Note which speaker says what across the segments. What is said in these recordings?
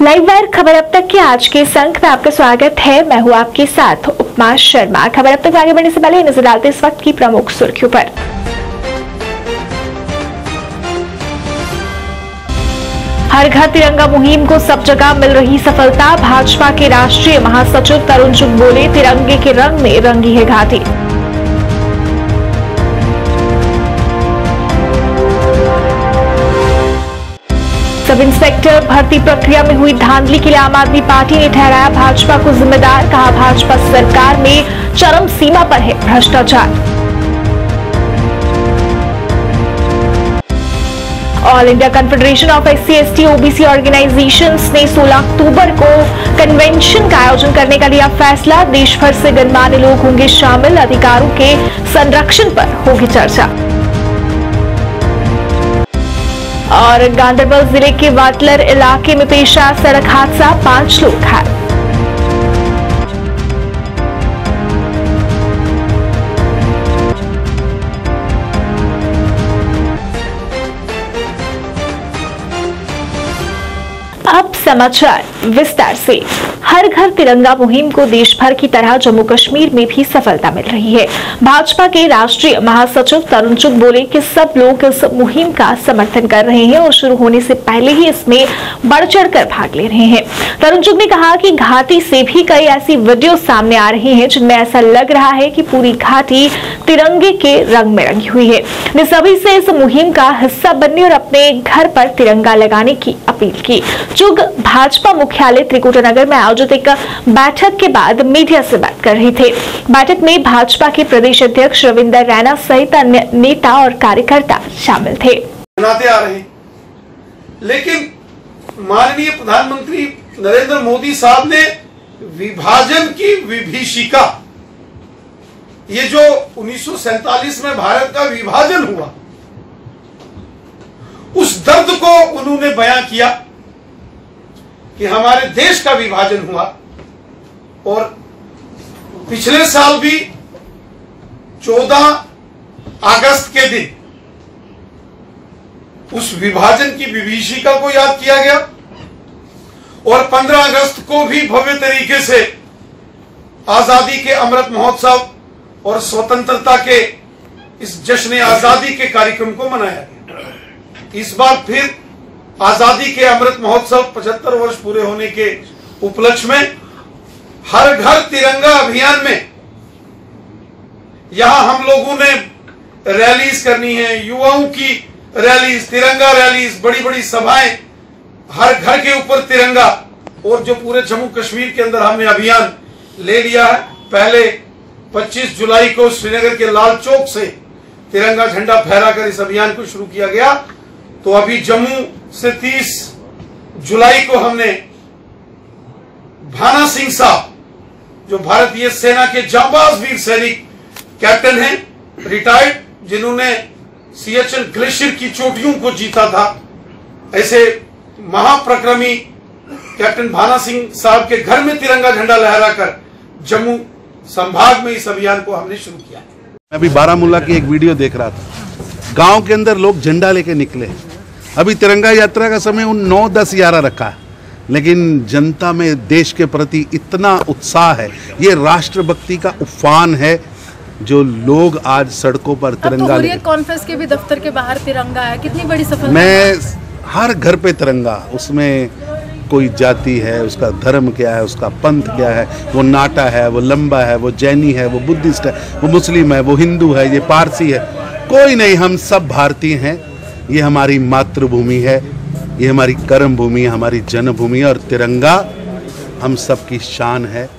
Speaker 1: Live wire खबर अब तक के आज के अंक में आपका स्वागत है। मैं हूं आपके साथ उपमा शर्मा। खबर अब तक आगे बढ़ने से पहले नजर डालते इस वक्त की प्रमुख सुर्खियों पर। हर घर तिरंगा मुहिम को सब जगह मिल रही सफलता। भाजपा के राष्ट्रीय महासचिव तरुण चुग बोले, तिरंगे के रंग में रंगी है घाटी। सब इंस्पेक्टर भर्ती प्रक्रिया में हुई धांधली के लिए आम आदमी पार्टी ने ठहराया भाजपा को जिम्मेदार। कहा, भाजपा सरकार में चरम सीमा पर है भ्रष्टाचार। All India confederation of SC/ST OBC organisations ने 16 अक्टूबर को कन्वेंशन का आयोजन करने का लिया फैसला। देश भर से गणमान्य लोग होंगे शामिल। अधिकारों के संरक्षण पर होगी चर्चा। और गांधरबल जिले के वाटलर इलाके में पेश आया सड़क हादसा, 5 लोग घायल। अब समाचार विस्तार से। हर घर तिरंगा मुहिम को देश भर की तरह जम्मू कश्मीर में भी सफलता मिल रही है। भाजपा के राष्ट्रीय महासचिव तरुण चुग बोले कि सब लोग इस मुहिम का समर्थन कर रहे हैं और शुरू होने से पहले ही इसमें बढ़ चढ़कर भाग ले रहे हैं। तरुण चुग ने कहा कि घाटी से भी कई ऐसी वीडियो सामने आ रही हैं जिनमें ऐसा लग रहा है कि पूरी घाटी तिरंगे के रंग में रंगी हुई है। ने सभी से इस मुहिम का हिस्सा बनने और अपने घर पर तिरंगा लगाने की अपील की। चुग भाजपा मुख्यालय त्रिकुटानगर में आयोजित एक बैठक के बाद मीडिया से बात कर रहे थे। बैठक में भाजपा के प्रदेश अध्यक्ष रविंदर रैना सहित अन्य नेता और कार्यकर्ता शामिल थे।
Speaker 2: बनाते आ रहे हैं, लेकिन माननीय प्रधानमंत्री नरेंद्र मोदी साहब ने विभाजन की विभीषिका, ये जो 1947 में भारत का विभाजन हुआ, उस दर्द को उन्होंने बयां किया कि हमारे देश का विभाजन हुआ। और पिछले साल भी 14 अगस्त के दिन उस विभाजन की विभीषिका को याद किया गया और 15 अगस्त को भी भव्य तरीके से आजादी के अमृत महोत्सव और स्वतंत्रता के इस जश्न आजादी के कार्यक्रम को मनाया गया। इस बार फिर आजादी के अमृत महोत्सव 75 वर्ष पूरे होने के उपलक्ष्य में हर घर तिरंगा अभियान में यहां हम लोगों ने रैलीज करनी है, युवाओं की रैलीज, तिरंगा रैलीज, बड़ी बड़ी सभाएं, हर घर के ऊपर तिरंगा। और जो पूरे जम्मू कश्मीर के अंदर हमने अभियान ले लिया है, पहले 25 जुलाई को श्रीनगर के लाल चौक से तिरंगा झंडा फहराकर इस अभियान को शुरू किया गया। तो अभी जम्मू से 30 जुलाई को हमने भाना सिंह साहब, जो भारतीय सेना के जांबाज वीर सैनिक कैप्टन हैं, रिटायर्ड, जिन्होंने सियाचिन ग्लेशियर की चोटियों को जीता था, ऐसे महाप्रक्रमी कैप्टन भाना सिंह साहब के घर में तिरंगा झंडा लहराकर जम्मू संभाग में इस अभियान को हमने शुरू किया।
Speaker 3: मैं अभी बारामूला की एक वीडियो देख रहा था। गांव के अंदर लोग झंडा लेके निकले। अभी तिरंगा यात्रा का समय 9, 10, 11 रखा है, लेकिन जनता में देश के प्रति इतना उत्साह है। ये राष्ट्रभक्ति का उफान है जो लोग आज सड़कों पर तिरंगा लेके।
Speaker 4: कॉन्फ्रेंस के भी दफ्तर के बाहर तिरंगा है, कितनी बड़ी सफलता।
Speaker 3: मैं हर घर पे तिरंगा, उसमें कोई जाति है, उसका धर्म क्या है, उसका पंथ क्या है, वो नाटा है, वो लंबा है, वो जैनी है, वो बुद्धिस्ट है, वो मुस्लिम है, वो हिंदू है, ये पारसी है, कोई नहीं, हम सब भारतीय हैं। ये हमारी मातृभूमि है, ये हमारी कर्म भूमि है, हमारी जन्मभूमि है और तिरंगा हम सबकी शान है,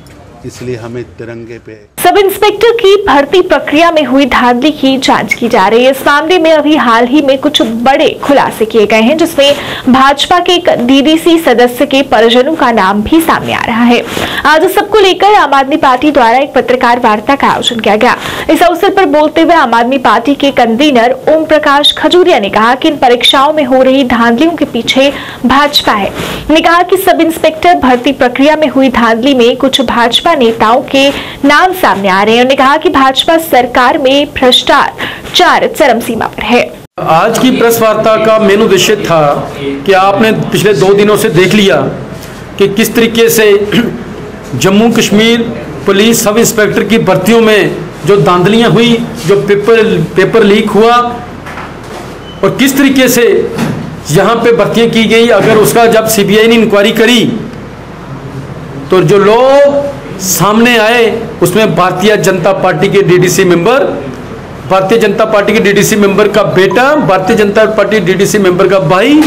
Speaker 3: इसलिए हमें तिरंगे पे।
Speaker 1: सब इंस्पेक्टर की भर्ती प्रक्रिया में हुई धांधली की जांच की जा रही है। इस मामले में अभी हाल ही में कुछ बड़े खुलासे किए गए हैं, जिसमें भाजपा के एक DDC सदस्य के परिजनों का नाम भी सामने आ रहा है। आज सबको लेकर आम आदमी पार्टी द्वारा एक पत्रकार वार्ता का आयोजन किया गया। इस अवसर पर बोलते हुए आम आदमी पार्टी के कन्वीनर ओम प्रकाश खजूरिया ने कहा कि इन परीक्षाओं में हो रही धांधलियों के पीछे भाजपा है। उन्होंने कहा कि सब इंस्पेक्टर भर्ती प्रक्रिया में हुई धांधली में कुछ भाजपा नेताओं के नाम सामने आ रहे हैं। उन्होंने कहा कि भाजपा सरकार में भ्रष्टाचार चरम सीमा पर है।
Speaker 5: आज की प्रेस वार्ता का मेन उद्देश्य था कि आपने पिछले 2 दिनों से देख लिया कि किस तरीके से Jammu Kashmir police sub inspector की भर्तियों में जो धांधलियाँ हुई, जो पेपर लीक हुआ और किस तरीके से यहाँ पे भर्तियाँ की गई। अगर उसका जब सीबीआई ने इंक्वायरी करी तो जो लोग सामने आए उसमें भारतीय जनता पार्टी के DDC member, Bharatiya Janata party के डीडीसी मेंबर का बेटा, Bharatiya Janata party DDC member का भाई,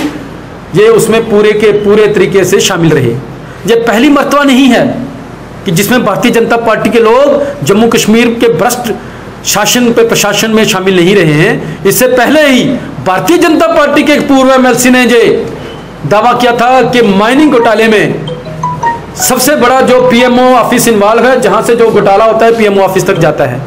Speaker 5: ये उसमें पूरे के पूरे तरीके से शामिल रहे। ये पहली मर्तबा नहीं है कि जिसमें भारतीय जनता पार्टी के लोग जम्मू कश्मीर के भ्रष्ट शासन पे प्रशासन में शामिल नहीं रहे हैं। इससे पहले ही भारतीय जनता पार्टी के पूर्व एमएलसी ने ये दावा किया था कि माइनिंग घोटाले में सबसे बड़ा जो पीएमओ ऑफिस इन्वॉल्व है, जहां से जो घोटाला होता है पीएमओ ऑफिस तक जाता है।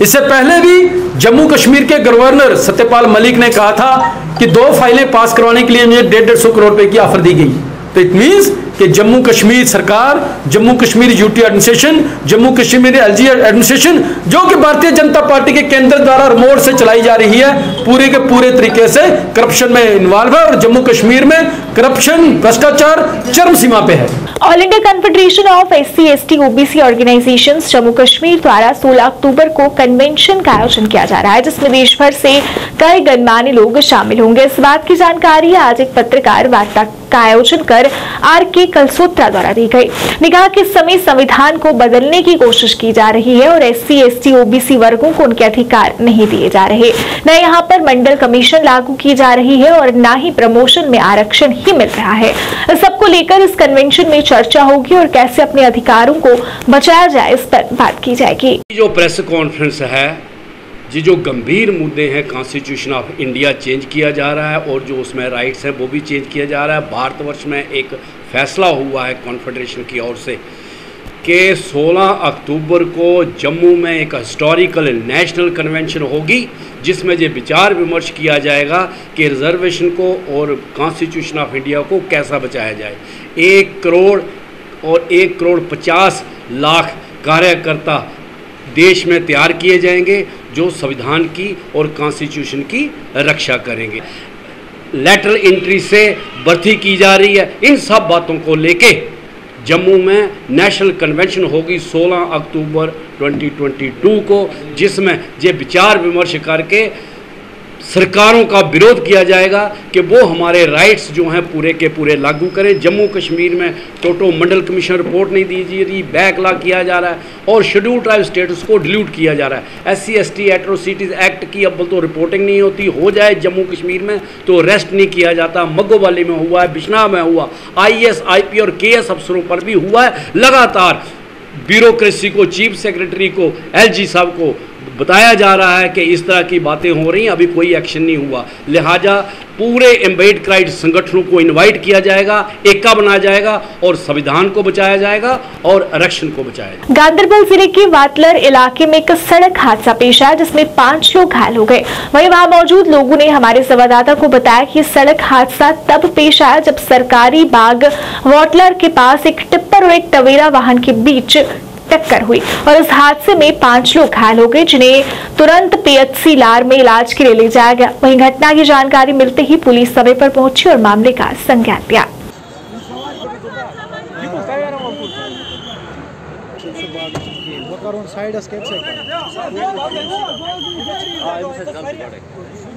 Speaker 5: इससे पहले भी जम्मू कश्मीर के गवर्नर सत्यपाल मलिक ने कहा था कि 2 फाइलें पास करवाने के लिए मुझे 150 करोड़ रुपए की ऑफर दी गई। तो इट मीन्स कि जम्मू कश्मीर सरकार, Jammu Kashmir UT administration, Jammu Kashmir LG administration, जो कि भारतीय जनता पार्टी के केंद्र द्वारा रिमोट से चलाई जा रही है, पूरे के पूरे तरीके से करप्शन में इन्वॉल्व है और जम्मू कश्मीर में करप्शन, भ्रष्टाचार चरम सीमा पे है।
Speaker 1: All India confederation of SC ST OBC organisations Jammu Kashmir द्वारा 16 अक्टूबर को कन्वेंशन का आयोजन किया जा रहा है, जिसमें देश भर से कई गणमान्य लोग शामिल होंगे। इस बात की जानकारी आज एक पत्रकार वार्ता का आयोजन कर RK कलसोत्रा द्वारा दी गई। ने कहा कि इस समय संविधान को बदलने की कोशिश की जा रही है और SC ST OBC वर्गों को उनके अधिकार नहीं दिए जा रहे, न यहाँ पर मंडल कमीशन लागू की जा रही है और न ही प्रमोशन में आरक्षण ही मिल रहा है। इस सबको लेकर इस कन्वेंशन में चर्चा होगी और कैसे अपने अधिकारों को बचाया जाए, इस पर बात की जाएगी।
Speaker 6: जो प्रेस कॉन्फ्रेंस है, ये जो गंभीर मुद्दे हैं, कॉन्स्टिट्यूशन ऑफ इंडिया चेंज किया जा रहा है और जो उसमें राइट्स हैं वो भी चेंज किया जा रहा है। भारतवर्ष में एक फैसला हुआ है कॉन्फेडरेशन की ओर से कि 16 अक्टूबर को जम्मू में एक हिस्टोरिकल नेशनल कन्वेंशन होगी, जिसमें ये विचार विमर्श किया जाएगा कि रिजर्वेशन को और कॉन्स्टिट्यूशन ऑफ इंडिया को कैसा बचाया जाए। 1 करोड़ और 1 करोड़ 50 लाख कार्यकर्ता देश में तैयार किए जाएंगे जो संविधान की और कॉन्स्टिट्यूशन की रक्षा करेंगे। लेटरल एंट्री से भर्ती की जा रही है। इन सब बातों को लेके जम्मू में नेशनल कन्वेंशन होगी 16 अक्टूबर 2022 को, जिसमें ये विचार विमर्श करके सरकारों का विरोध किया जाएगा कि वो हमारे राइट्स जो हैं पूरे के पूरे लागू करें। जम्मू कश्मीर में टोटो मंडल कमीशन रिपोर्ट नहीं दी जा रही, बैकलॉग किया जा रहा है और शेड्यूल ट्राइब स्टेटस को डिलीट किया जा रहा है। SC ST एट्रोसिटीज़ एक्ट की अब तो रिपोर्टिंग नहीं होती, हो जाए जम्मू कश्मीर में तो अरेस्ट नहीं किया जाता। मग्गोवाली में हुआ है, बिश्नाह में हुआ, IAS IP और KS अफसरों पर भी हुआ है। लगातार ब्यूरोक्रेसी को, चीफ सेक्रेटरी को, LG साहब को बताया जा रहा है कि इस तरह की बातें हो रही हैं, अभी कोई एक्शन नहीं हुआ। लिहाजा पूरे एम्बेड क्राइट संगठनों को इनवाइट किया जाएगा, एका बनाया जाएगा और संविधान को बचाया जाएगा और आरक्षण को बचाया जाएगा।
Speaker 1: गांधरबल जिले के वातलर इलाके में एक सड़क हादसा पेश आया, जिसमें 5 लोग घायल हो गए। वहीं वहां मौजूद लोगों ने हमारे संवाददाता को बताया कि सड़क हादसा तब पेश आया जब सरकारी बाग वाटलर के पास एक टिप्पर और एक टवेरा वाहन के बीच टक्कर हुई और इस हादसे में 5 लोग घायल हो गए, जिन्हें तुरंत PHC लार में इलाज के लिए ले जाया गया। वहीं घटना की जानकारी मिलते ही पुलिस समय पर पहुंची और मामले का संज्ञान लिया।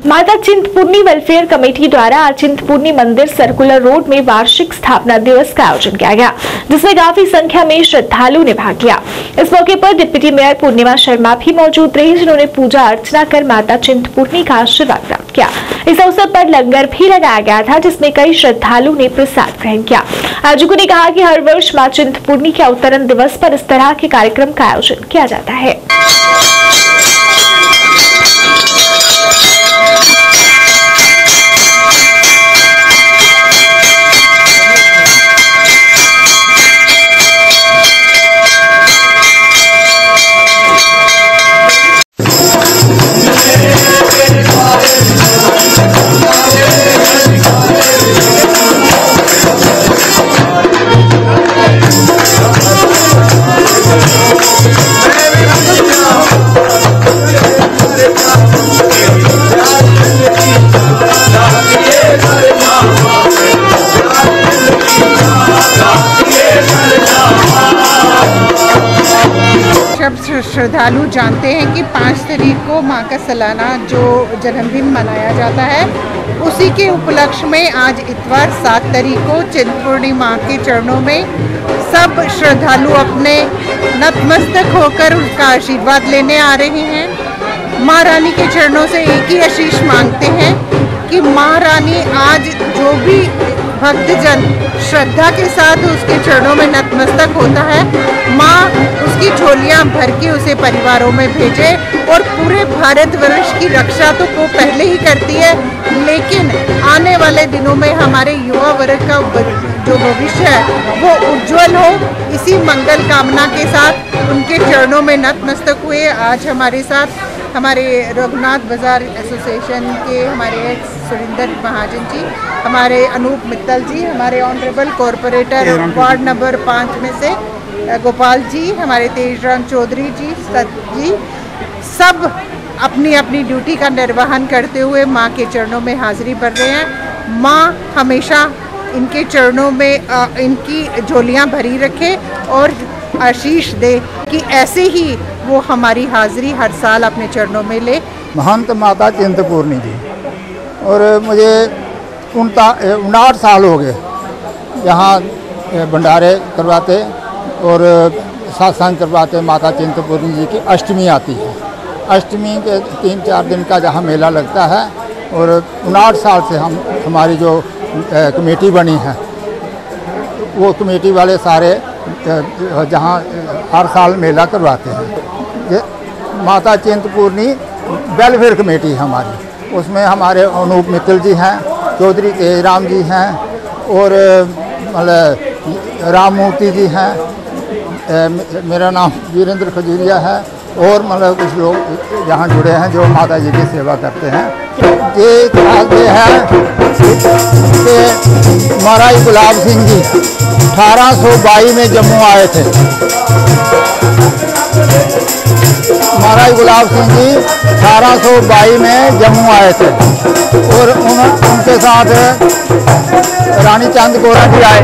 Speaker 1: माता चिंतपूर्णी वेलफेयर कमेटी द्वारा आज चिंतपूर्णी मंदिर सर्कुलर रोड में वार्षिक स्थापना दिवस का आयोजन किया गया, जिसमें काफी संख्या में श्रद्धालुओं ने भाग लिया। इस मौके पर डिप्टी मेयर पूर्णिमा शर्मा भी मौजूद रही, जिन्होंने पूजा अर्चना कर माता चिंतपूर्णी का आशीर्वाद प्राप्त किया। इस अवसर पर लंगर भी लगाया गया था, जिसमें कई श्रद्धालुओं ने प्रसाद ग्रहण किया। आयोजकों ने कहा कि हर वर्ष मां चिंतपूर्णी के अवतरण दिवस पर इस तरह के कार्यक्रम का आयोजन किया जाता है।
Speaker 7: Yeah. सब श्रद्धालु जानते हैं कि 5 तारीख को माँ का सालाना जो जन्मदिन मनाया जाता है, उसी के उपलक्ष्य में आज इतवार 7 तारीख को चिंतपूर्णी माँ के चरणों में सब श्रद्धालु अपने नतमस्तक होकर उसका आशीर्वाद लेने आ रहे हैं। माँ रानी के चरणों से एक ही आशीष मांगते हैं कि माँ रानी आज जो भी भक्तजन श्रद्धा के साथ उसके चरणों में नतमस्तक होता है, माँ उसकी झोलियाँ भर के उसे परिवारों में भेजे। और पूरे भारतवर्ष की रक्षा तो वो पहले ही करती है, लेकिन आने वाले दिनों में हमारे युवा वर्ग का जो भविष्य है वो उज्जवल हो, इसी मंगल कामना के साथ उनके चरणों में नतमस्तक हुए। आज हमारे साथ हमारे रघुनाथ बाजार एसोसिएशन के हमारे एक्स सुरेंद्र महाजन जी, हमारे अनूप मित्तल जी, हमारे ऑनरेबल कॉरपोरेटर वार्ड नंबर 5 में से गोपाल जी, हमारे तेजराम चौधरी जी, सत जी, सब अपनी अपनी ड्यूटी का निर्वहन करते हुए माँ के चरणों में हाजिरी भर रहे हैं। माँ हमेशा इनके चरणों में इनकी झोलियाँ भरी रखे और आशीष दे कि ऐसे ही वो हमारी हाजिरी हर साल अपने चरणों में ले।
Speaker 8: महंत माता चिंतपूर्णी जी, और मुझे 59 साल हो गए यहाँ भंडारे करवाते और सत्संग करवाते। माता चिंतपूर्णी जी की अष्टमी आती है, अष्टमी के 3-4 दिन का जहाँ मेला लगता है, और 59 साल से हमारी जो कमेटी बनी है, वो कमेटी वाले सारे जहाँ हर साल मेला करवाते हैं। माता चिंतपूर्णी वेलफेयर कमेटी है हमारी, उसमें हमारे अनूप मित्तल जी हैं, चौधरी तेजराम जी हैं, और मतलब राममूर्ति जी हैं, मेरा नाम वीरेंद्र खजूरिया है, और मतलब कुछ लोग यहाँ जुड़े हैं जो माता जी की सेवा करते हैं। ये है कि महाराज गुलाब सिंह जी 1822 में जम्मू आए थे। महाराज गुलाब सिंह जी 1822 में जम्मू आए थे, और उनके साथ रानी चांद गौरा भी आए।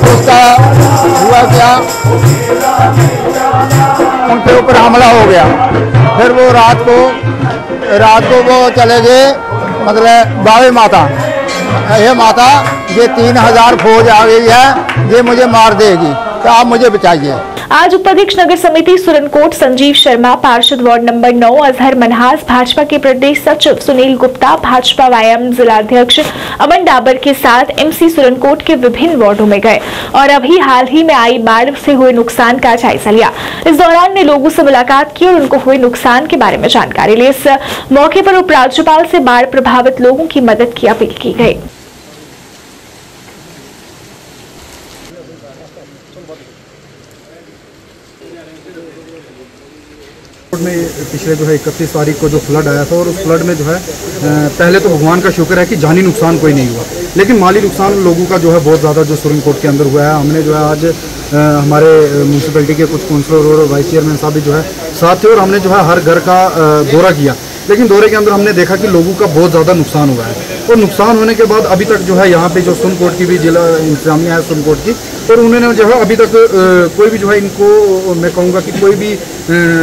Speaker 8: उसका हुआ क्या, उनके ऊपर हमला हो गया। फिर वो रात को वो चले गए मतलब बावे माता, ये माता ये 3000 फौज आ गई है, ये मुझे मार देगी, तो आप मुझे बचाइए।
Speaker 1: आज उपाध्यक्ष नगर समिति सुरनकोट संजीव शर्मा, पार्षद वार्ड नंबर 9 अजहर मनहास, भाजपा के प्रदेश सचिव सुनील गुप्ता, भाजपा व्यायाम जिलाध्यक्ष अमन डाबर के साथ एमसी सुरनकोट के विभिन्न वार्डों में गए और अभी हाल ही में आई बाढ़ से हुए नुकसान का जायजा लिया। इस दौरान ने लोगों से मुलाकात की और उनको हुए नुकसान के बारे में जानकारी ली। इस मौके पर उपराज्यपाल से बाढ़ प्रभावित लोगों की मदद की अपील की गई।
Speaker 9: में पिछले जो है 31 तारीख को जो फ्लड आया था, और उस फ्लड में जो है पहले तो भगवान का शुक्र है कि जानी नुकसान कोई नहीं हुआ, लेकिन माली नुकसान लोगों का जो है बहुत ज़्यादा जो सुरनकोट के अंदर हुआ है। हमने जो है आज हमारे म्यूनसिपैलिटी के कुछ काउंसलर और वाइस चेयरमैन साहब भी जो है साथ थे, और हमने जो है हर घर का दौरा किया, लेकिन दौरे के अंदर हमने देखा कि लोगों का बहुत ज़्यादा नुकसान हुआ है। और नुकसान होने के बाद अभी तक जो है यहाँ पे जो सुरनकोट की भी जिला इंतजामिया है सुरनकोट की, और उन्होंने जो है अभी तक कोई भी जो है इनको मैं कहूँगा कि कोई भी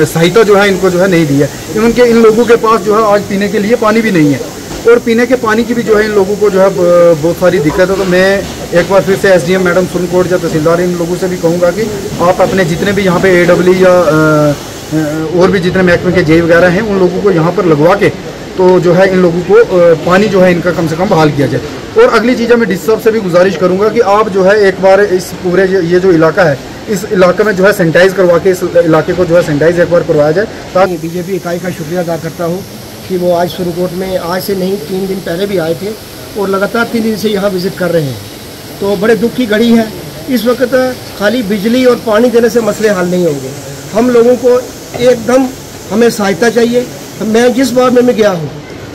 Speaker 9: सहायता जो है इनको जो है नहीं दी है। इनके इन लोगों के पास जो है आज पीने के लिए पानी भी नहीं है, और पीने के पानी की भी जो है इन लोगों को जो है बहुत सारी दिक्कत है। तो मैं एक बार फिर से एसडीएम मैडम सुरनकोट या तहसीलदार इन लोगों से भी कहूँगा कि आप अपने जितने भी यहाँ पे AW या और भी जितने महकमे के जेई वगैरह हैं, उन लोगों को यहाँ पर लगवा के तो जो है इन लोगों को पानी जो है इनका कम से कम बहाल किया जाए। और अगली चीज़ मैं डीसी साहब से भी गुजारिश करूँगा कि आप जो है एक बार इस पूरे ये जो इलाका है, इस इलाके में जो है सैनिटाइज करवा के इस इलाके को जो है सैनिटाइज एक बार करवाया जाए। ताकि
Speaker 10: बीजेपी इकाई का शुक्रिया अदा करता हूँ कि वो आज सुरनकोट में आज से नहीं 3 दिन पहले भी आए थे, और लगातार 3 दिन से यहाँ विजिट कर रहे हैं। तो बड़े दुख की घड़ी है इस वक्त, खाली बिजली और पानी देने से मसले हल नहीं होंगे। हम लोगों को एकदम हमें सहायता चाहिए। मैं जिस वार्ड में मैं गया हूँ,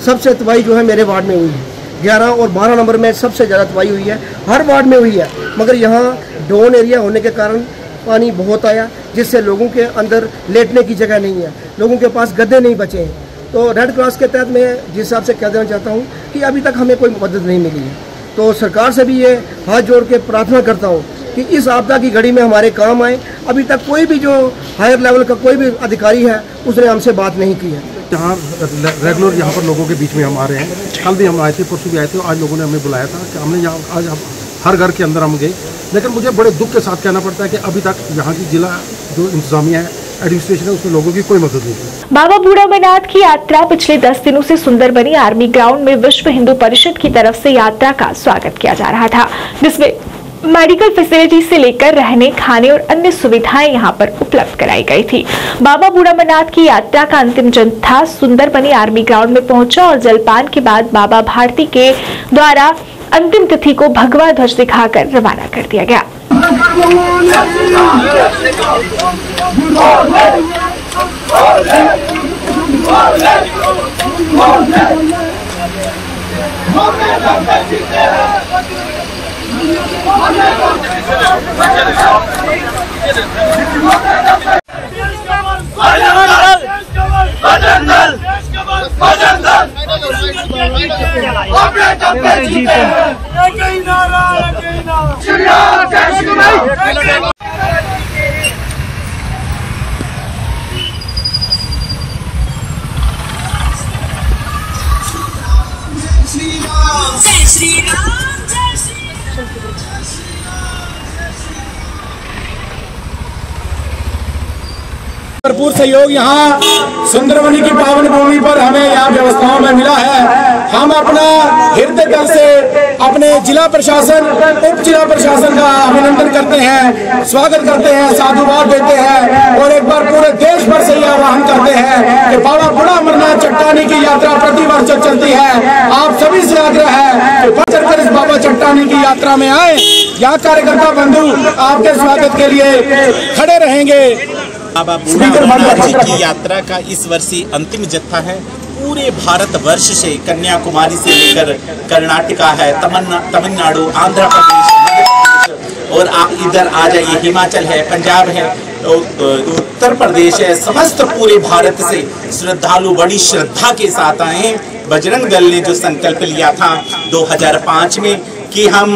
Speaker 10: सबसे तबाही जो है मेरे वार्ड में हुई है। 11 और 12 नंबर में सबसे ज़्यादा तबाही हुई है, हर वार्ड में हुई है, मगर यहाँ डाउन एरिया होने के कारण पानी बहुत आया, जिससे लोगों के अंदर लेटने की जगह नहीं है, लोगों के पास गद्दे नहीं बचे हैं। तो रेड क्रॉस के तहत मैं जिस हिसाब से कह देना चाहता हूँ कि अभी तक हमें कोई मदद नहीं मिली है। तो सरकार से भी ये हाथ जोड़ के प्रार्थना करता हूँ कि इस आपदा की घड़ी में हमारे काम आए। अभी तक कोई भी जो हायर लेवल का कोई भी अधिकारी है उसने हमसे बात नहीं की है।
Speaker 9: यहाँ रेगुलर यहाँ पर लोगों के बीच में हम आ रहे हैं। कल भी हम आए थे, परसों भी आए थे, आज लोगों ने हमें बुलाया था कि हमने यहाँ आज हर घर के अंदर हम गए। लेकिन मुझे बड़े दुख के साथ कहना पड़ता है कि अभी तक यहाँ की जिला जो इंतजामिया है, एडमिनिस्ट्रेशन है, उसमें लोगों की कोई मदद नहीं की।
Speaker 1: बाबा बूढ़ा अमरनाथ की यात्रा पिछले 10 दिनों से सुंदरबनी आर्मी ग्राउंड में विश्व हिंदू परिषद की तरफ से यात्रा का स्वागत किया जा रहा था, जिसमें मेडिकल फैसिलिटी से लेकर रहने, खाने और अन्य सुविधाएं यहां पर उपलब्ध कराई गई थी। बाबा बूढ़ा अमरनाथ की यात्रा का अंतिम जत्था सुंदरबनी आर्मी ग्राउंड में पहुंचा और जलपान के बाद बाबा भारती के द्वारा अंतिम तिथि को भगवा ध्वज दिखाकर रवाना कर दिया गया।
Speaker 11: भरपूर सहयोग यहाँ सुंदरबनी की पावन भूमि पर हमें यहाँ व्यवस्थाओं में मिला है। हम अपना हृदय दल से अपने जिला प्रशासन, उप जिला प्रशासन का अभिनंदन करते हैं, स्वागत करते हैं, साधुवाद देते हैं और एक बार पूरे देश भर से यह आह्वान करते हैं कि बाबा बूढ़ा अमरनाथ चट्टानी की यात्रा प्रतिवर्ष चलती है। आप सभी से आग्रह है कि बढ़ चढ़कर इस बाबा चट्टानी की यात्रा में आए। यहाँ कार्यकर्ता बंधु आपके स्वागत के लिए खड़े रहेंगे।
Speaker 12: बाबा बूढ़ा अमरनाथ जी की यात्रा का इस वर्षीय अंतिम जत्था है। पूरे भारत वर्ष से कन्याकुमारी से लेकर कर्नाटका है, तमिलनाडु, आंध्र प्रदेश और आप इधर आ जाइए, हिमाचल है, पंजाब है, उत्तर प्रदेश है, समस्त पूरे भारत से श्रद्धालु बड़ी श्रद्धा के साथ आए। बजरंग दल ने जो संकल्प लिया था 2005 में कि हम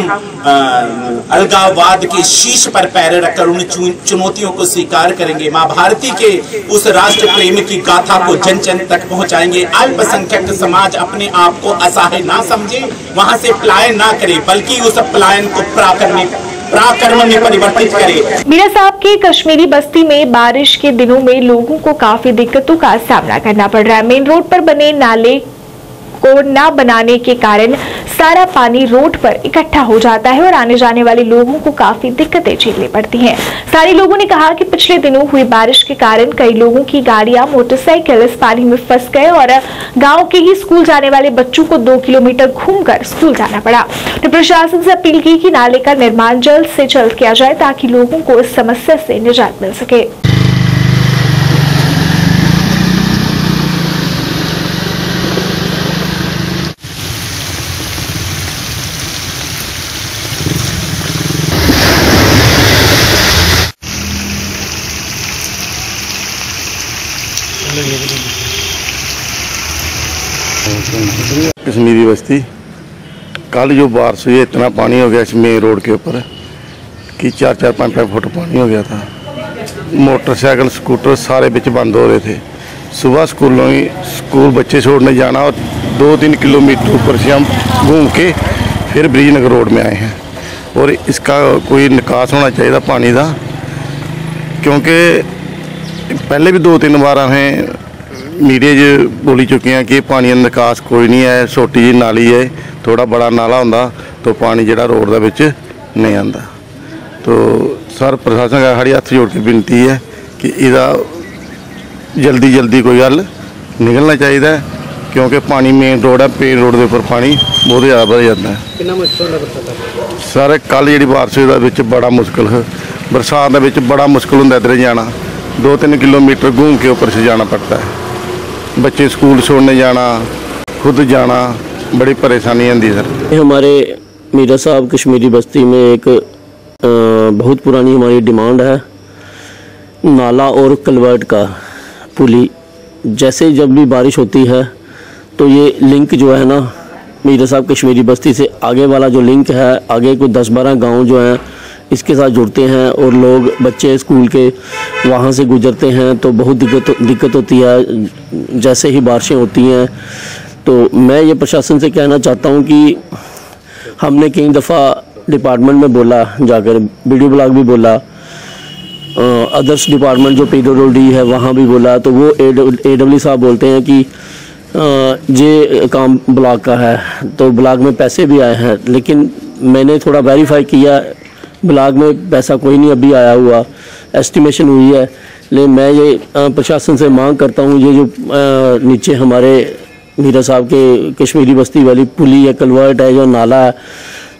Speaker 12: अलगाववाद के शीर्ष पर पैर रखकर उन चुनौतियों को स्वीकार करेंगे, माँ भारती के उस राष्ट्र प्रेम की गाथा को जन जन तक पहुंचाएंगे। अल्पसंख्यक समाज अपने आप को असहाय ना समझे, वहां से पलायन ना करे, बल्कि उस पलायन को पराक्रम में परिवर्तित करे।
Speaker 1: मीरा साहब की कश्मीरी बस्ती में बारिश के दिनों में लोगों को काफी दिक्कतों का सामना करना पड़ रहा है। मेन रोड पर बने नाले को न बनाने के कारण सारा पानी रोड पर इकट्ठा हो जाता है और आने जाने वाले लोगों को काफी दिक्कतें झेलनी पड़ती हैं। स्थानीय लोगों ने कहा कि पिछले दिनों हुई बारिश के कारण कई लोगों की गाड़ियां, मोटरसाइकिल इस पानी में फंस गए और गांव के ही स्कूल जाने वाले बच्चों को 2 किलोमीटर घूमकर स्कूल जाना पड़ा। तो प्रशासन से अपील की कि नाले का निर्माण जल्द से जल्द किया जाए ताकि लोगों को इस समस्या से निजात मिल सके।
Speaker 13: कश्मीरी बस्ती, कल जो बारिश हुई इतना पानी हो गया इस मेन रोड के ऊपर कि 4-5 फुट पानी हो गया था। मोटरसाइकिल, स्कूटर सारे बिच बंद हो रहे थे। सुबह स्कूल बच्चे छोड़ने जाना और 2-3 किलोमीटर ऊपर से हम घूम के फिर ब्रिज नगर रोड में आए हैं और इसका कोई निकास होना चाहिए पानी का, क्योंकि पहले भी 2-3 बार हमें मीडिया बोली चुके हैं कि पानी का निकास कोई नहीं है, छोटी जी नाली है, थोड़ा बड़ा नाला होंदा तो पानी जिहड़ा रोड दे विच नहीं आंदा। तो सर प्रशासन का साड़ी हथ जोड़ के विनती है कि इसदा जल्दी कोई हल निकलना चाहिए, क्योंकि पानी मेन रोड है, मेन रोड के उपर पानी बहुत ज़्यादा बढ़ जाता है। सर कल जी बारिश हुई बड़ा मुश्किल है, बरसात के बड़ा मुश्किल होंगे इधर जाना, 2-3 किलोमीटर घूम के ऊपर से जाना पड़ता है। बच्चे स्कूल छोड़ने जाना, खुद जाना, बड़ी परेशानी आती सर।
Speaker 14: हमारे मीरा साहब कश्मीरी बस्ती में एक बहुत पुरानी हमारी डिमांड है, नाला और कलवर्ट का पुली। जैसे जब भी बारिश होती है तो ये लिंक जो है ना, मीरा साहब कश्मीरी बस्ती से आगे वाला जो लिंक है, आगे कोई 10-12 गांव जो हैं इसके साथ जुड़ते हैं और लोग बच्चे स्कूल के वहाँ से गुजरते हैं तो बहुत दिक्कत होती है जैसे ही बारिशें होती हैं। तो मैं ये प्रशासन से कहना चाहता हूँ कि हमने कई दफ़ा डिपार्टमेंट में बोला, जाकर वीडियो ब्लॉग भी बोला, अदर्स डिपार्टमेंट जो PWD है वहाँ भी बोला, तो वो AW साहब बोलते हैं कि ये काम ब्लॉक का है, तो ब्लॉक में पैसे भी आए हैं। लेकिन मैंने थोड़ा वेरीफाई किया, ब्लॉक में पैसा कोई नहीं अभी आया हुआ, एस्टिमेशन हुई है। लेकिन मैं ये प्रशासन से मांग करता हूँ, ये जो नीचे हमारे मीरा साहब के कश्मीरी बस्ती वाली पुली है, कलवर्ट है, जो नाला है,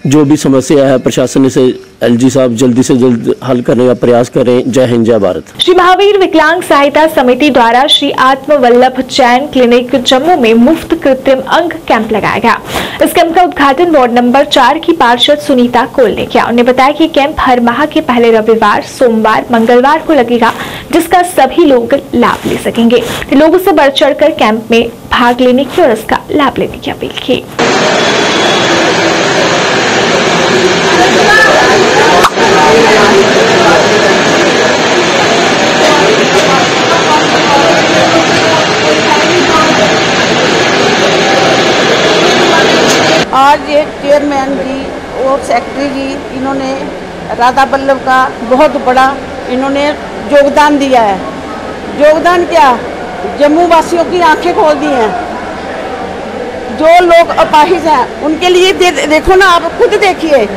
Speaker 14: जो भी समस्या है प्रशासन इसे LG साहब जल्दी से जल्द हल करने का प्रयास करें। जय हिंद, जय भारत।
Speaker 1: श्री महावीर विकलांग सहायता समिति द्वारा श्री आत्मवल्लभ जैन क्लिनिक जम्मू में मुफ्त कृत्रिम अंग कैंप लगाया गया। इस कैंप का उद्घाटन वार्ड नंबर 4 की पार्षद सुनीता कोल ने किया। उन्होंने बताया कि कैंप हर माह के पहले रविवार, सोमवार, मंगलवार को लगेगा, जिसका सभी लोग लाभ ले सकेंगे। लोगों से बढ़ चढ़ कर कैंप में भाग लेने की और इसका लाभ लेने की अपील की।
Speaker 15: आज ये चेयरमैन जी और सेक्रेटरी जी, इन्होंने राधा बल्लभ का बहुत बड़ा इन्होंने योगदान दिया है। योगदान क्या, जम्मू वासियों की आंखें खोल दी हैं। जो लोग अपाहिज हैं उनके लिए देखो ना, आप खुद देखिए,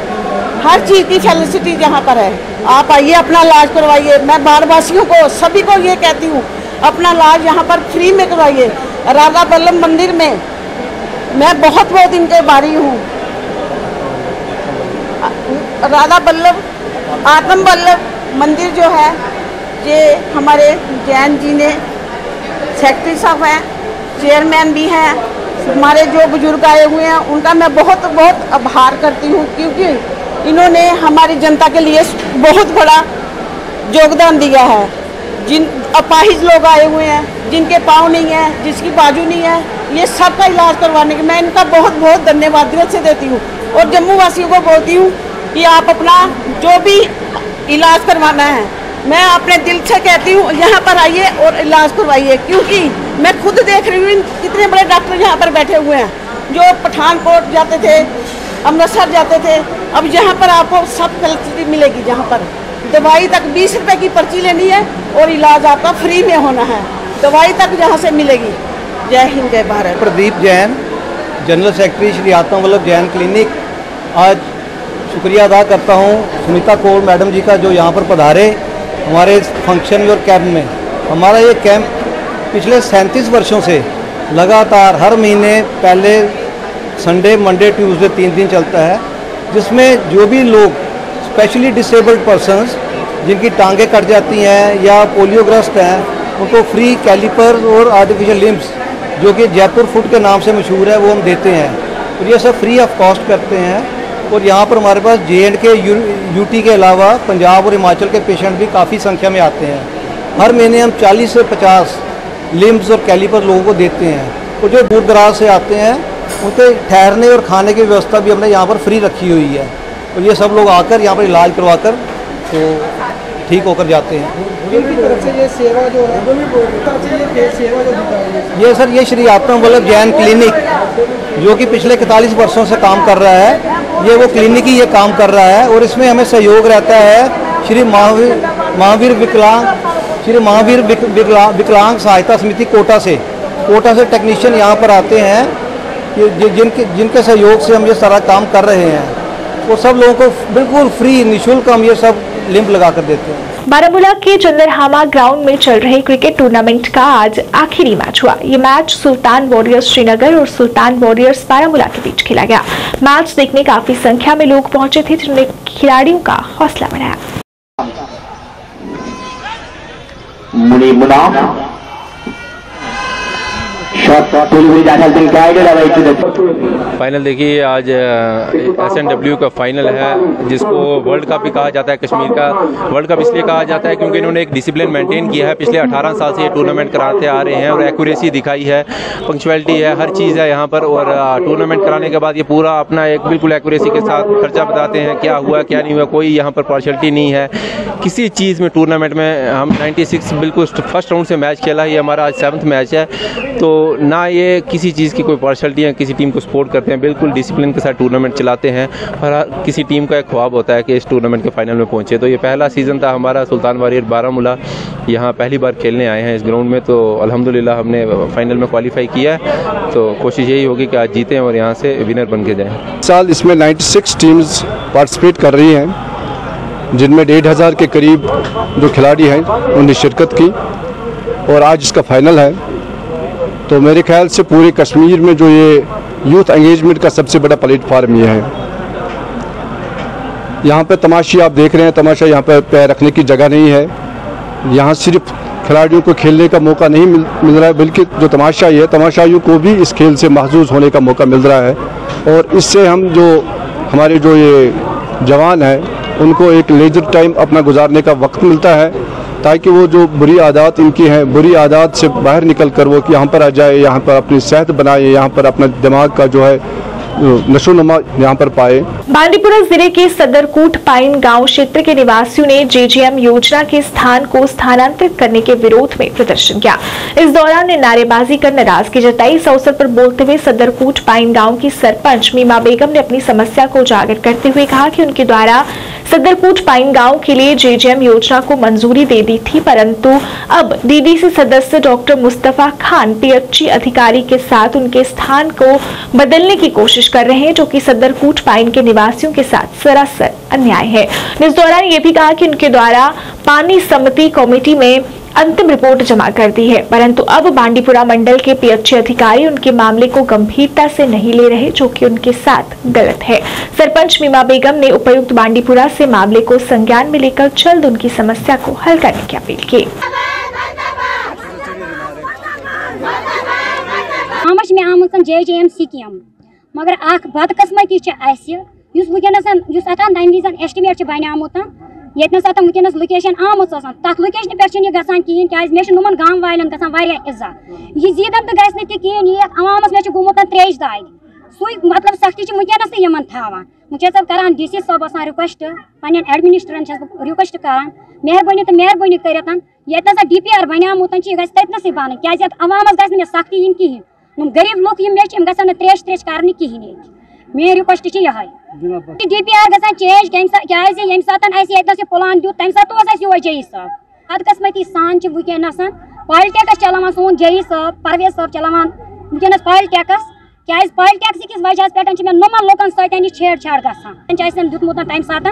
Speaker 15: हर चीज़ की फैसिलिटी यहाँ पर है। आप आइए, अपना इलाज करवाइए। मैं बाढ़ वासियों को सभी को ये कहती हूँ, अपना इलाज यहाँ पर फ्री में करवाइए। राधा बल्लभ मंदिर में मैं बहुत इनके बारी हूँ। राधा बल्लभ आत्म बल्लभ मंदिर जो है, ये हमारे जैन जी ने, सेक्रेटरी साहब हैं, चेयरमैन भी हैं, हमारे जो बुजुर्ग आए हुए हैं उनका मैं बहुत आभार करती हूँ, क्योंकि इन्होंने हमारी जनता के लिए बहुत बड़ा योगदान दिया है। जिन अपाहिज लोग आए हुए हैं, जिनके पाँव नहीं है, जिसकी बाजू नहीं है, ये सबका इलाज करवाने के मैं इनका बहुत धन्यवाद दिल से देती हूँ। और जम्मू वासियों को बोलती हूँ कि आप अपना जो भी इलाज करवाना है, मैं अपने दिल से कहती हूँ यहाँ पर आइए और इलाज करवाइए, क्योंकि मैं खुद देख रही हूँ कितने बड़े डॉक्टर यहाँ पर बैठे हुए हैं, जो पठानकोट जाते थे, अमृतसर जाते थे। अब यहाँ पर आपको सब फैसिलिटी मिलेगी। जहाँ पर दवाई तक 20 रुपए की पर्ची लेनी है और इलाज आपका फ्री में होना है, दवाई तक यहाँ से मिलेगी। जय हिंद, जय Bharat.
Speaker 16: Pradeep Jain, general secretary Shri Atmavallabh Jain clinic. आज शुक्रिया अदा करता हूँ सुनीता कोल मैडम जी का, जो यहाँ पर पधारे हमारे फंक्शन और कैंप में। हमारा ये कैंप पिछले 37 वर्षों से लगातार हर महीने पहले संडे, मंडे, ट्यूसडे 3 दिन चलता है, जिसमें जो भी लोग स्पेशली डिसेबल्ड पर्सन्स जिनकी टांगें कट जाती हैं या पोलियोग्रस्त हैं, उनको फ्री कैलिपर और आर्टिफिशियल लिम्स, जो कि जयपुर फुट के नाम से मशहूर है, वो हम देते हैं। और ये सब फ्री ऑफ कॉस्ट करते हैं। और यहाँ पर हमारे पास J&K UT के अलावा पंजाब और हिमाचल के पेशेंट भी काफ़ी संख्या में आते हैं। हर महीने हम 40 से 50 लिम्स और कैलिपर लोगों को देते हैं। और जो दूर दराज से आते हैं उनके ठहरने और खाने की व्यवस्था भी हमने यहाँ पर फ्री रखी हुई है। और ये सब लोग आकर यहाँ पर इलाज करवाकर तो ठीक होकर जाते हैं।
Speaker 10: इनकी तरफ से ये सेवा जो है, सेवा जो
Speaker 16: ये सर, ये श्री आत्मवल्लभ जैन क्लिनिक जो कि पिछले 41 वर्षों से काम कर रहा है, ये वो क्लिनिक ही ये काम कर रहा है। और इसमें हमें सहयोग रहता है श्री महावीर विकलांग सहायता समिति कोटा से टेक्नीशियन यहाँ पर आते हैं कि जिनके सहयोग से हम ये सारा काम कर रहे हैं। वो सब लोगों को बिल्कुल फ्री निःशुल्क हम ये सब लिम्प लगा कर देते हैं।
Speaker 1: बारामूला के चंदरहामा ग्राउंड में चल रहे क्रिकेट टूर्नामेंट का आज आखिरी मैच हुआ। ये मैच सुल्तान वॉरियर्स श्रीनगर और सुल्तान वॉरियर्स बारामूला के बीच खेला गया। मैच देखने काफी संख्या में लोग पहुंचे थे, जिन्होंने खिलाड़ियों का हौसला बढ़ाया।
Speaker 17: फाइनल देखिए, आज SNW का फाइनल है, जिसको वर्ल्ड कप भी कहा जाता है। कश्मीर का वर्ल्ड कप इसलिए कहा जाता है क्योंकि इन्होंने एक डिसिप्लिन मेंटेन किया है। पिछले 18 साल से ये टूर्नामेंट कराते आ रहे हैं और एक्यूरेसी दिखाई है, पंक्चुअलिटी है, हर चीज़ है यहाँ पर। और टूर्नामेंट कराने के बाद ये पूरा अपना एक बिल्कुल एक्यूरेसी के साथ खर्चा बताते हैं, क्या हुआ क्या नहीं हुआ, कोई यहाँ पर पार्शलिटी नहीं है किसी चीज़ में। टूर्नामेंट में हम 96 बिल्कुल फर्स्ट राउंड से मैच खेला, ये हमारा आज 7th मैच है, तो ना ये किसी चीज़ की कोई पार्शलिटी है, किसी टीम को सपोर्ट करते हैं, बिल्कुल डिसिप्लिन के साथ टूर्नामेंट चलाते हैं। और किसी टीम का एक ख्वाब होता है कि इस टूर्नामेंट के फाइनल में पहुंचे। तो ये पहला सीज़न था हमारा सुल्तान वारियर बारामूला, यहाँ पहली बार खेलने आए हैं इस ग्राउंड में, तो अल्हम्दुलिल्लाह हमने फाइनल में क्वालिफाई किया है। तो कोशिश यही होगी कि आज जीतें और यहाँ से विनर बन के जाएँ।
Speaker 18: साल इसमें 96 टीम्स पार्टिसिपेट कर रही हैं, जिनमें 1500 के करीब जो खिलाड़ी हैं उन्होंने शिरकत की और आज इसका फाइनल है। तो मेरे ख्याल से पूरे कश्मीर में जो ये यूथ एंगेजमेंट का सबसे बड़ा प्लेटफार्म ये है। यहाँ पे तमाशी आप देख रहे हैं, तमाशा यहाँ पर पैर रखने की जगह नहीं है। यहाँ सिर्फ खिलाड़ियों को खेलने का मौका नहीं मिल रहा है, बल्कि जो तमाशा ये है, तमाशाइयों को भी इस खेल से महसूस होने का मौका मिल रहा है। और इससे हम जो हमारे जो ये जवान हैं उनको एक लेजर टाइम अपना गुजारने का वक्त मिलता है, ताकि वो जो बुरी आदत इनकी हैं, बुरी आदत से बाहर निकल कर वो यहाँ पर आ जाए, यहाँ पर अपनी सेहत बनाए, यहाँ पर अपना दिमाग का जो है नशोनुमा यहाँ पर पाए।
Speaker 1: बांदीपुरा जिले के सदरकोट पाइन गांव क्षेत्र के निवासियों ने JJM योजना के स्थान को स्थानांतरित करने के विरोध में प्रदर्शन किया। इस दौरान नारेबाजी कर नाराजगी जताई। इस अवसर पर बोलते हुए सदरकोट पाइन गांव की सरपंच मीमा बेगम ने अपनी समस्या को उजागर करते हुए कहा कि उनके द्वारा सदरकोट पाइन गांव के लिए JJM योजना को मंजूरी दे दी थी, परंतु अब DDC सदस्य डॉक्टर मुस्तफा खान PHC अधिकारी के साथ उनके स्थान को बदलने की कोशिश कर रहे हैं, जो कि सदरकोट पाइन के निवासियों के साथ सरासर अन्याय है। इस दौरान ये भी कहा कि उनके द्वारा पानी समिति कमेटी में अंतिम रिपोर्ट जमा कर दी है, परंतु अब बांडीपुरा मंडल के PHC अधिकारी उनके मामले को गंभीरता से नहीं ले रहे, जो कि उनके साथ गलत है। सरपंच मीमा बेगम ने उपायुक्त बांडीपुरा से मामले को संज्ञान में लेकर जल्द उनकी समस्या को हल करने की अपील की।
Speaker 19: JJM स्कीम मगर बदकस्मती एस्टिमेट बनियामुत ये वनस लोकेशन आमुत तथ लोकेशन पे गसान कहें क्या नुमन गाँव वाले गसान इज्जत यह जीदन तो गि कहें ये अवामस मे गोमुत त्रेश दाग सू मतलब सख्ती वनस यमन थावान वह करान DC साहबस रिक्वेस्ट पे एडमिनिस्ट्रेशन रिक्वेस्ट करान मेहरबानी तो मेहरबानी कर ये DPR बनियामुत गतनस बन क्या अवामस गि सख्ती इन कहें गरीब लुक मे गसान त्रेश कर कहें मेरी रिक्वेस्ट यह DPR गसान चेंज क्या ये सात प्लान दुत तम सात यो JE साहब बदकस्मती सान वनस पॉलिटेक्स चलान सोन JE साहब परवेज साहब चलान वनस पॉलिटेक्स क्या पॉलिटेक्स किस वजह पे नुमन लुकन सतन छेड़छाड़ गसान दुतमुत तम सात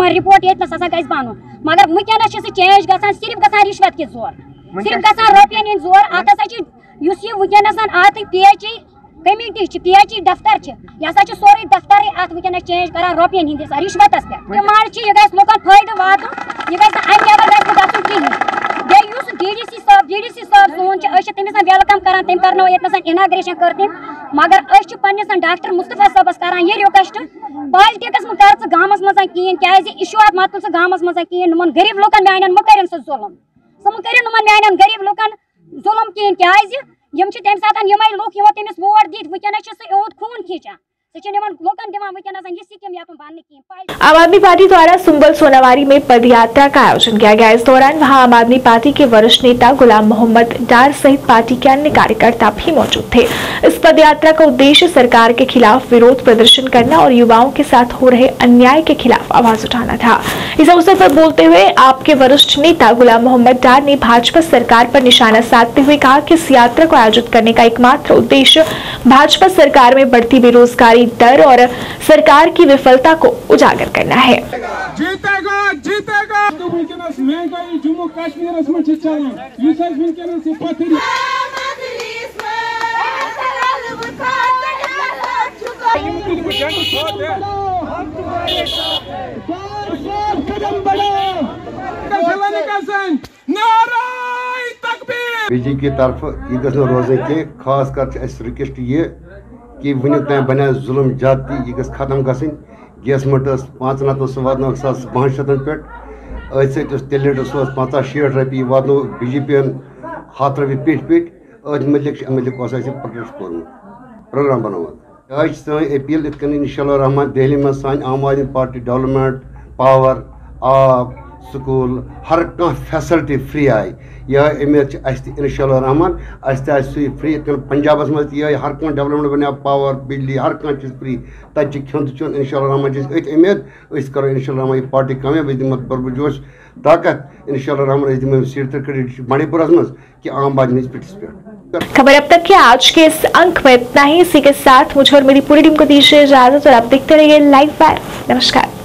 Speaker 19: रिपोर्ट ये गि बन मगर वनस चेंज गसान सिर्फ गसान रिश्वत कि जोर सिर्फ गसान रुपयन जोर अत वनस अत PHC कमेटी PHC दफ्तर यह सोरे दफ्तर अत वनस चेंज कर रुपयन हंदिस रिश्वत पे डिमांड यह लुकन फायदे वात यह कहें DDC साहब सोन तमिस वेलकम कर तम कर ये इनाग्रेशन कर तम मगर पन्नस डॉक्टर मुस्तफा साहबस कर ये रिक्वेस्ट पॉलिटिक्स में कर गाँवस मज कहें क्या इशू मत तुल गाँवस मज कहें नुमन गरीब लुकन मानन मकर जुलम कर नुमन मानन गरीब लुकन जुलम कहें क्या तम सात यम लुक तमिस वोट दित वनस सह खून खींचान
Speaker 1: आम आदमी पार्टी द्वारा सुंबल सोनावारी में पदयात्रा का आयोजन किया गया। इस दौरान वहां आम आदमी पार्टी के वरिष्ठ नेता गुलाम मोहम्मद डार सहित पार्टी के अन्य कार्यकर्ता भी मौजूद थे। इस पदयात्रा का उद्देश्य सरकार के खिलाफ विरोध प्रदर्शन करना और युवाओं के साथ हो रहे अन्याय के खिलाफ आवाज उठाना था। इस अवसर पर बोलते हुए आपके वरिष्ठ नेता गुलाम मोहम्मद डार ने भाजपा सरकार पर निशाना साधते हुए कहा कि इस यात्रा को आयोजित करने का एकमात्र उद्देश्य भाजपा सरकार में बढ़ती बेरोजगारी दर और सरकार की विफलता को उजागर करना है।
Speaker 11: जीतेगा जीतेगा तो महंगाई जम्मू कश्मीर में चलन नाराय तकबीर
Speaker 20: बीजेपी की तरफ यह गो रोजन कह खास कर रिक्वेस्ट ये कि वुनिक तान बना जुल्म ज्यादती यह गस खत्म गन गैस मटस 500 सह वात 500 पे तेल लीटर सह 50-60 रपी वात बीजेपी 100 रपी पेट अथ मलिक प्रोटेस्ट प्रोग्राम बनोत आज सान अपील इंशाअल्लाह रहमान दिल्ली में सान आम आदमी पार्टी डेवलपमेंट पावर आब स्कूल हर कह फैसिलिटी फ्री आई यह उम्मीद इंशाअल्लाह रहमान सही फ्री पंजाब मज हर कह डेवलपमेंट बना पावर बिजली हर कह चीज फ्री तत खेन चुन इंशाअल्लाह रहमान उम्मीद करो इंशाअल्लाह रहमान पार्टी कामयाब दिमो बरबजोश ताकत इंशाअल्लाह रहमान दिमो सीट तक मणिपुर मज कि आम आदमी पार्टिसिपेट।
Speaker 1: खबर अब तक के आज के इस अंक में इतना ही। इसी के साथ मुझे और मेरी पूरी टीम को दीजिए इजाजत और आप देखते रहिए लाइव फायर। नमस्कार।